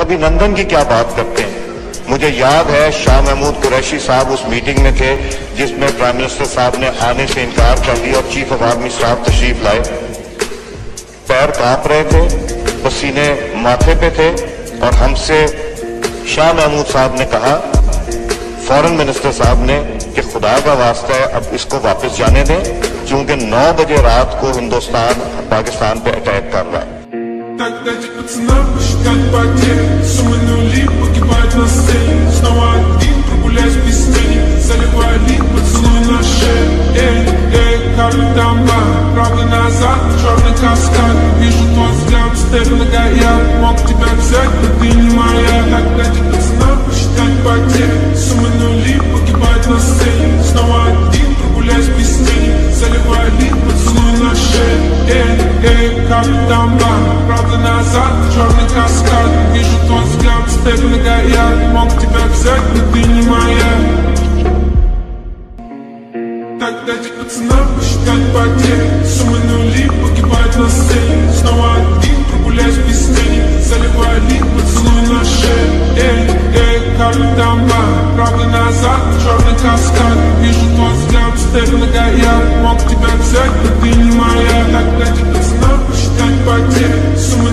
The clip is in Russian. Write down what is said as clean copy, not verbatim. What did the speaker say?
अभिनंदन की क्या बात करते हैं। मुझे याद है शाह महमूद कुरैशी साहब उस मीटिंग में थे जिसमें प्राइम मिनिस्टर साहब ने आने से इनकार कर दिया और चीफ ऑफ आर्मी साहब तशरीफ लाए। पैर कांप रहे थे, पसीने माथे पे थे और हमसे शाह महमूद साहब ने कहा, फॉरेन मिनिस्टर साहब ने, कि खुदा का वास्ता है अब इसको वापस जाने दें क्योंकि 9 बजे रात को हिंदुस्तान पाकिस्तान पे अटैक कर रहा है। Так дайте пацанам посчитать потери, суммы нули погибают на сцене. Снова один прогуляюсь без тени, заливали поцелуй на шею. Как дамба, правый назад, черный каскад. Вижу твой взгляд, степь многояд. Мог тебя взять, но ты не моя. Так дайте пацанам посчитать потери, суммы нули погибают на сцене. Снова один прогуляюсь без тени, заливали поцелуй на шею. Как дамба, правда назад, черный каскад. Вижу твой взгляд, степь многояд. Мог тебя взять, но ты не моя. Так дайте пацанам посчитать потери, суммы нули погибают на сцене. Снова один прогуляюсь без тени, заливали поцелуй на шею. Как дамба, правда назад, черный каскад. Вижу твой взгляд, степь многояд. Мог тебя взять, но ты не моя. Так дайте пацанам посчитать потери, суммы